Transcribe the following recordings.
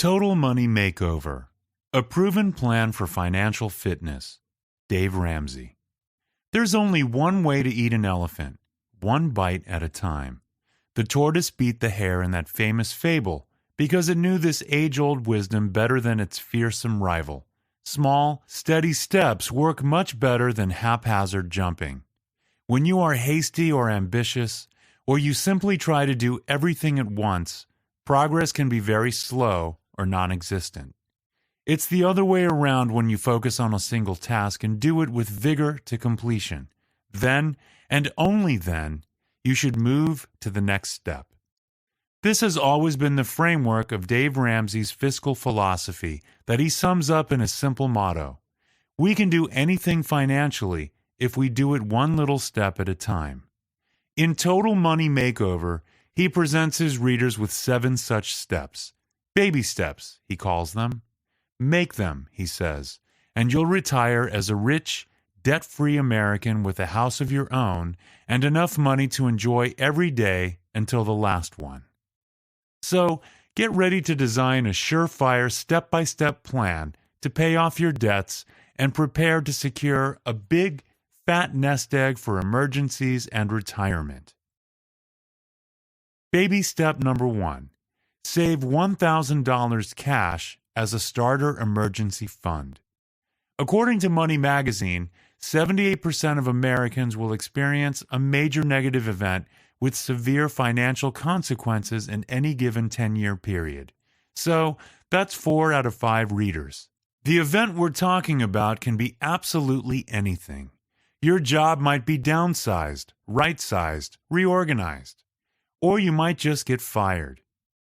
Total Money Makeover, a proven plan for financial fitness. Dave Ramsey. There's only one way to eat an elephant, one bite at a time. The tortoise beat the hare in that famous fable because it knew this age-old wisdom better than its fearsome rival. Small, steady steps work much better than haphazard jumping. When you are hasty or ambitious, or you simply try to do everything at once, progress can be very slow or non-existent. It's the other way around when you focus on a single task and do it with vigor to completion. Then, and only then, you should move to the next step. This has always been the framework of Dave Ramsey's fiscal philosophy that he sums up in a simple motto. We can do anything financially if we do it one little step at a time. In Total Money Makeover, he presents his readers with 7 such steps. Baby steps, he calls them. Make them, he says, and you'll retire as a rich, debt-free American with a house of your own and enough money to enjoy every day until the last one. So, get ready to design a surefire step-by-step plan to pay off your debts and prepare to secure a big, fat nest egg for emergencies and retirement. Baby step number 1. Save $1,000 cash as a starter emergency fund. According to Money Magazine, 78% of Americans will experience a major negative event with severe financial consequences in any given 10-year period. So, that's 4 out of 5 readers. The event we're talking about can be absolutely anything. Your job might be downsized, right-sized, reorganized. Or you might just get fired.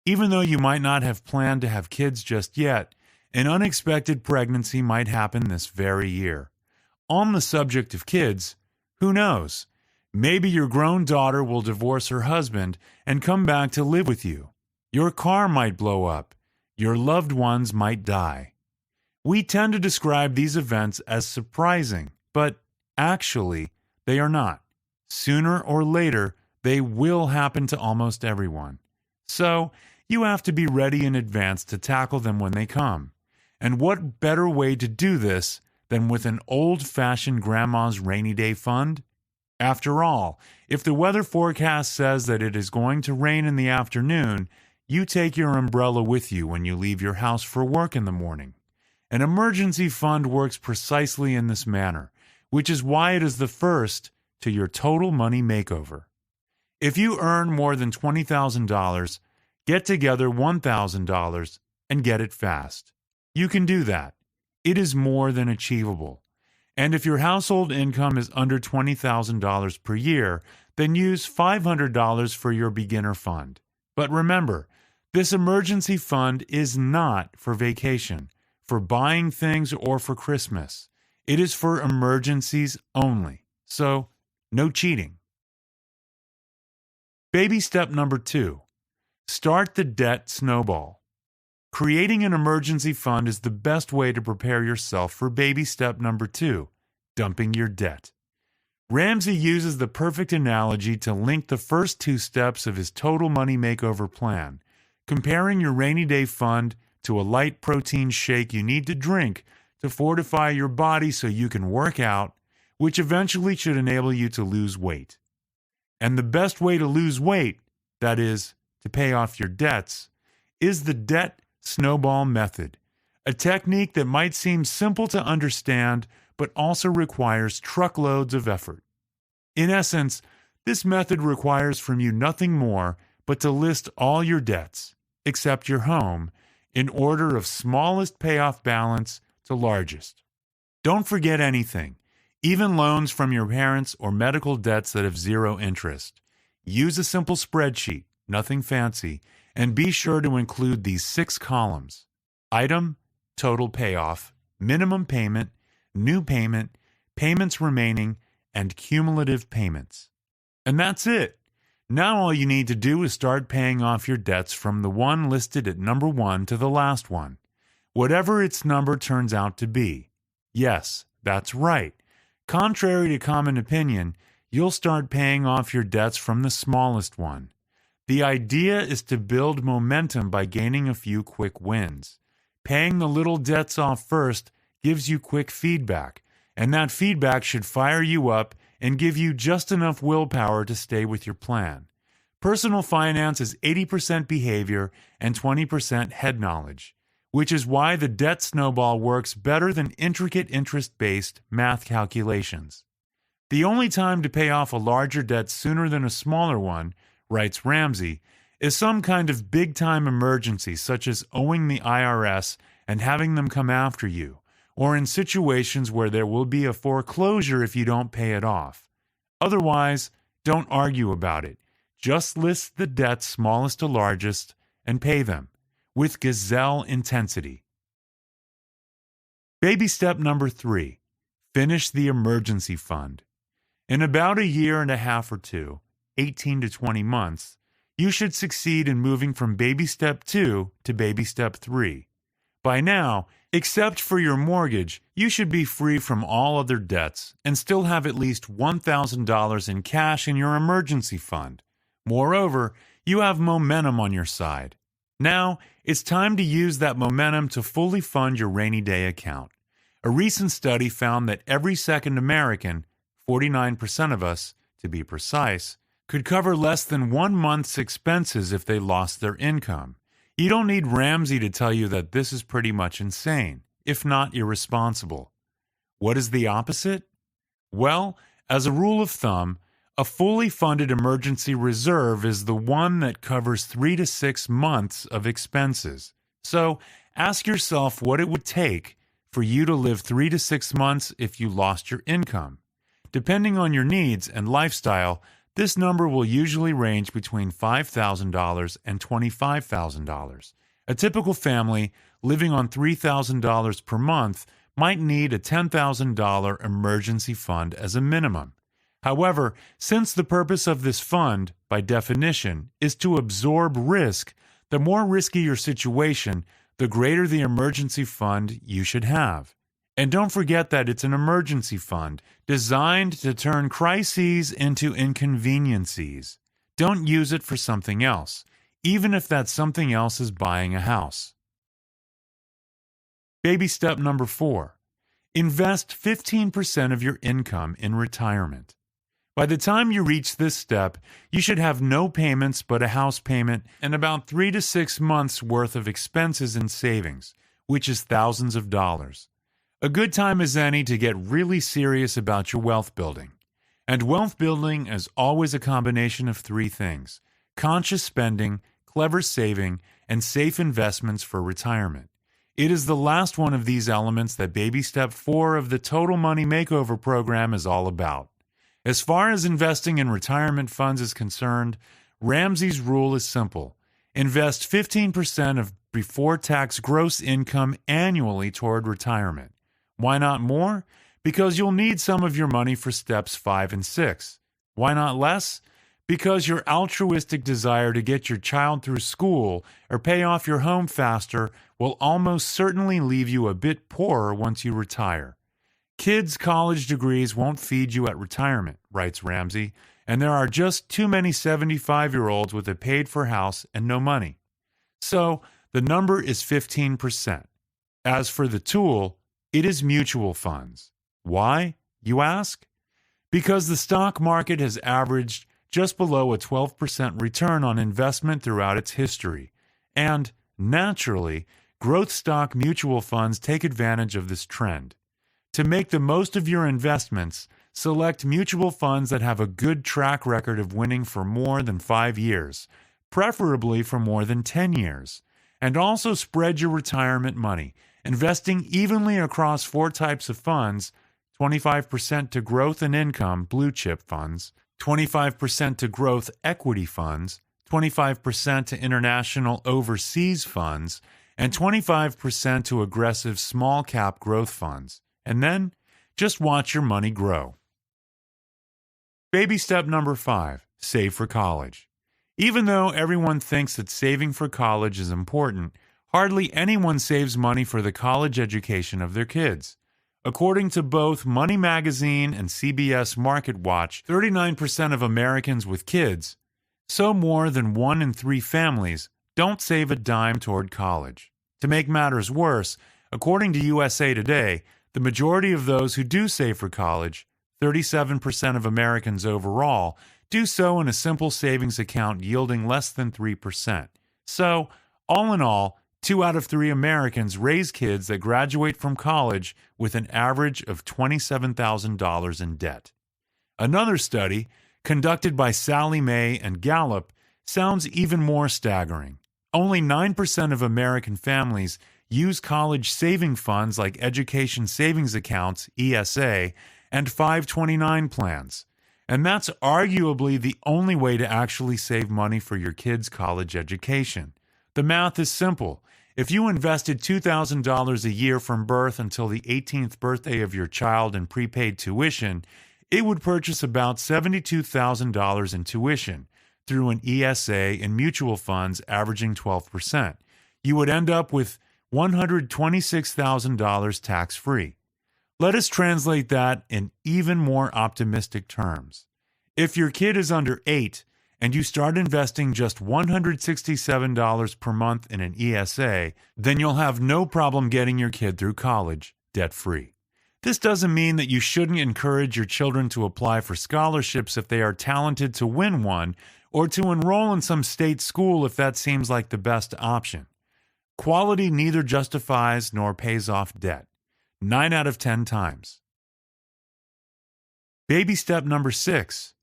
Even though you might not have planned to have kids just yet, an unexpected pregnancy might happen this very year. On the subject of kids, who knows? Maybe your grown daughter will divorce her husband and come back to live with you. Your car might blow up. Your loved ones might die. We tend to describe these events as surprising, but actually, they are not. Sooner or later, they will happen to almost everyone. So, you have to be ready in advance to tackle them when they come. And what better way to do this than with an old-fashioned grandma's rainy day fund? After all, if the weather forecast says that it is going to rain in the afternoon, you take your umbrella with you when you leave your house for work in the morning. An emergency fund works precisely in this manner, which is why it is the first to your Total Money Makeover. If you earn more than $20,000, get together $1,000 and get it fast. You can do that. It is more than achievable. And if your household income is under $20,000 per year, then use $500 for your beginner fund. But remember, this emergency fund is not for vacation, for buying things, or for Christmas. It is for emergencies only. So, no cheating. Baby step number 2. Start the debt snowball. Creating an emergency fund is the best way to prepare yourself for baby step number 2, dumping your debt. Ramsey uses the perfect analogy to link the first 2 steps of his Total Money Makeover plan, comparing your rainy day fund to a light protein shake you need to drink to fortify your body so you can work out, which eventually should enable you to lose weight. And the best way to lose weight, that is, to pay off your debts, is the debt snowball method, a technique that might seem simple to understand but also requires truckloads of effort. In essence, this method requires from you nothing more but to list all your debts, except your home, in order of smallest payoff balance to largest. Don't forget anything, even loans from your parents or medical debts that have 0 interest. Use a simple spreadsheet, nothing fancy, and be sure to include these 6 columns: item, total payoff, minimum payment, new payment, payments remaining, and cumulative payments. And that's it. Now all you need to do is start paying off your debts from the one listed at number 1 to the last one, whatever its number turns out to be. Yes, that's right. Contrary to common opinion, you'll start paying off your debts from the smallest one. The idea is to build momentum by gaining a few quick wins. Paying the little debts off first gives you quick feedback, and that feedback should fire you up and give you just enough willpower to stay with your plan. Personal finance is 80% behavior and 20% head knowledge, which is why the debt snowball works better than intricate interest-based math calculations. The only time to pay off a larger debt sooner than a smaller one, writes Ramsey, is some kind of big-time emergency such as owing the IRS and having them come after you, or in situations where there will be a foreclosure if you don't pay it off. Otherwise, don't argue about it. Just list the debts smallest to largest and pay them with gazelle intensity. Baby step number 3, finish the emergency fund. In about a year and a half or two, 18 to 20 months, you should succeed in moving from baby step 2 to baby step 3. By now, except for your mortgage, you should be free from all other debts and still have at least $1,000 in cash in your emergency fund. Moreover, you have momentum on your side. Now, it's time to use that momentum to fully fund your rainy day account. A recent study found that every second American, 49% of us, to be precise, could cover less than 1 month's expenses if they lost their income. You don't need Ramsey to tell you that this is pretty much insane, if not irresponsible. What is the opposite? Well, as a rule of thumb, a fully funded emergency reserve is the one that covers 3 to 6 months of expenses. So ask yourself what it would take for you to live 3 to 6 months if you lost your income. Depending on your needs and lifestyle, this number will usually range between $5,000 and $25,000. A typical family living on $3,000 per month might need a $10,000 emergency fund as a minimum. However, since the purpose of this fund, by definition, is to absorb risk, the more risky your situation, the greater the emergency fund you should have. And don't forget that it's an emergency fund designed to turn crises into inconveniences. Don't use it for something else, even if that something else is buying a house. Baby step number 4. Invest 15% of your income in retirement. By the time you reach this step, you should have no payments but a house payment and about 3 to 6 months' worth of expenses and savings, which is thousands of dollars. A good time as any to get really serious about your wealth building. And wealth building is always a combination of 3 things: conscious spending, clever saving, and safe investments for retirement. It is the last one of these elements that baby step 4 of the Total Money Makeover program is all about. As far as investing in retirement funds is concerned, Ramsey's rule is simple. Invest 15% of before-tax gross income annually toward retirement. Why not more? Because you'll need some of your money for steps 5 and 6. Why not less? Because your altruistic desire to get your child through school or pay off your home faster will almost certainly leave you a bit poorer once you retire. Kids' college degrees won't feed you at retirement, writes Ramsey, and there are just too many 75-year-olds with a paid-for house and no money. So, the number is 15%. As for the tool, it is mutual funds. Why, you ask? Because the stock market has averaged just below a 12% return on investment throughout its history, and, naturally, growth stock mutual funds take advantage of this trend. To make the most of your investments, select mutual funds that have a good track record of winning for more than 5 years, preferably for more than 10 years. And also spread your retirement money, investing evenly across 4 types of funds: 25% to growth and income blue chip funds, 25% to growth equity funds, 25% to international overseas funds, and 25% to aggressive small cap growth funds. And then, just watch your money grow. Baby step number 5, save for college. Even though everyone thinks that saving for college is important, hardly anyone saves money for the college education of their kids. According to both Money Magazine and CBS Market Watch, 39% of Americans with kids, So more than 1 in 3 families don't save a dime toward college. To make matters worse, according to USA Today, the majority of those who do save for college, 37% of Americans overall, do so in a simple savings account yielding less than 3%. So, all in all, 2 out of 3 Americans raise kids that graduate from college with an average of $27,000 in debt. Another study, conducted by Sallie Mae and Gallup, sounds even more staggering. Only 9% of American families use college saving funds like education savings accounts, ESA, and 529 plans. And that's arguably the only way to actually save money for your kid's college education. The math is simple. If you invested $2,000 a year from birth until the 18th birthday of your child in prepaid tuition, it would purchase about $72,000 in tuition through an ESA and mutual funds averaging 12%. You would end up with $126,000 tax-free. Let us translate that in even more optimistic terms. If your kid is under 8 and you start investing just $167 per month in an ESA, then you'll have no problem getting your kid through college debt-free. This doesn't mean that you shouldn't encourage your children to apply for scholarships if they are talented to win one, or to enroll in some state school if that seems like the best option. Quality neither justifies nor pays off debt. 9 out of 10 times. Baby step number 6.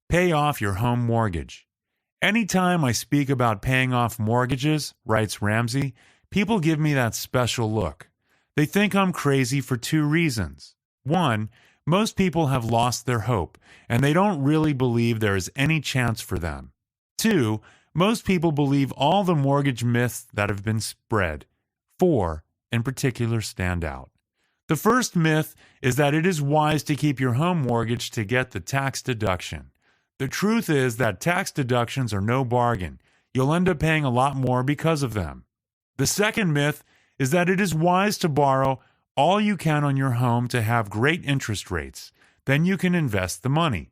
Pay off your home mortgage. Anytime I speak about paying off mortgages, writes Ramsey, people give me that special look. They think I'm crazy for 2 reasons. 1, most people have lost their hope, and they don't really believe there is any chance for them. 2, most people believe all the mortgage myths that have been spread. 4, in particular, stand out. The first myth is that it is wise to keep your home mortgage to get the tax deduction. The truth is that tax deductions are no bargain. You'll end up paying a lot more because of them. The second myth is that it is wise to borrow all you can on your home to have great interest rates. Then you can invest the money.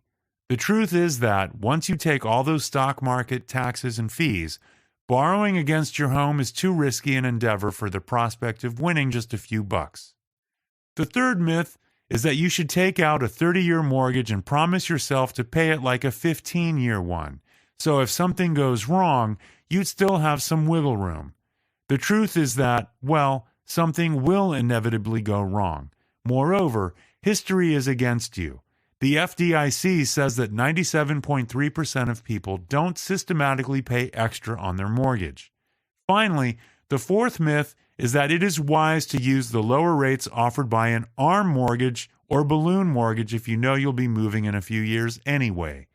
The truth is that once you take all those stock market taxes and fees, borrowing against your home is too risky an endeavor for the prospect of winning just a few bucks. The third myth is that you should take out a 30-year mortgage and promise yourself to pay it like a 15-year one. So if something goes wrong, you'd still have some wiggle room. The truth is that, well, something will inevitably go wrong. Moreover, history is against you. The FDIC says that 97.3% of people don't systematically pay extra on their mortgage. Finally, the fourth myth is that it is wise to use the lower rates offered by an ARM mortgage or balloon mortgage if you know you'll be moving in a few years anyway.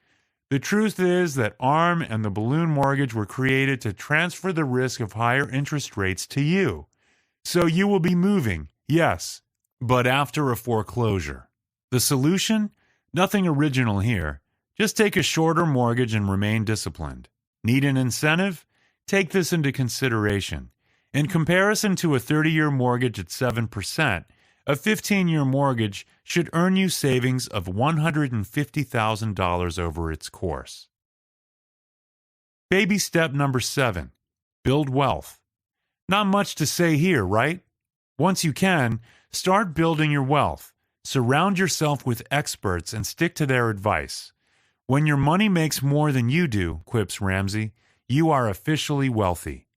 The truth is that ARM and the balloon mortgage were created to transfer the risk of higher interest rates to you. So you will be moving, yes, but after a foreclosure. The solution? Nothing original here. Just take a shorter mortgage and remain disciplined. Need an incentive? Take this into consideration. In comparison to a 30-year mortgage at 7%, a 15-year mortgage should earn you savings of $150,000 over its course. Baby step number 7. Build wealth. Not much to say here, right? Once you can, start building your wealth. Surround yourself with experts and stick to their advice. When your money makes more than you do, quips Ramsey, you are officially wealthy.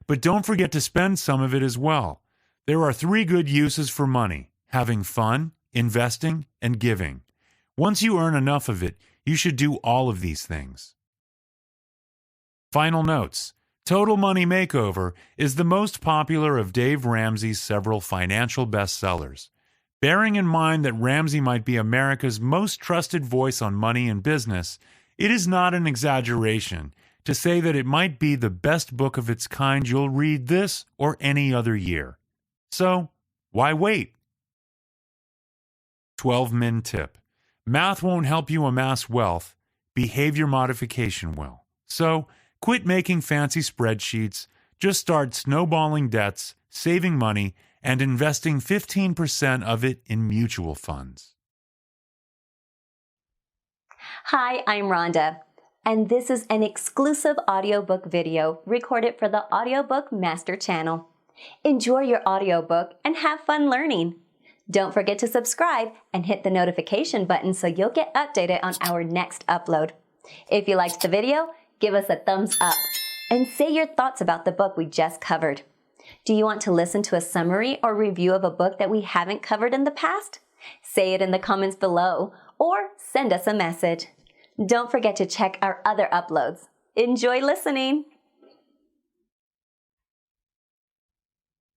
But don't forget to spend some of it as well. There are 3 good uses for money: having fun, investing, and giving. Once you earn enough of it, you should do all of these things. Final notes. Total Money Makeover is the most popular of Dave Ramsey's several financial bestsellers. Bearing in mind that Ramsey might be America's most trusted voice on money and business, it is not an exaggeration to say that it might be the best book of its kind you'll read this or any other year. So, why wait? 12-min tip. Math won't help you amass wealth. Behavior modification will. So, quit making fancy spreadsheets. Just start snowballing debts, saving money, and investing 15% of it in mutual funds. Hi, I'm Rhonda. and this is an exclusive audiobook video recorded for the Audiobook Master channel. Enjoy your audiobook and have fun learning. Don't forget to subscribe and hit the notification button so you'll get updated on our next upload. If you liked the video, give us a thumbs up and say your thoughts about the book we just covered. Do you want to listen to a summary or review of a book that we haven't covered in the past? Say it in the comments below or send us a message. Don't forget to check our other uploads. Enjoy listening!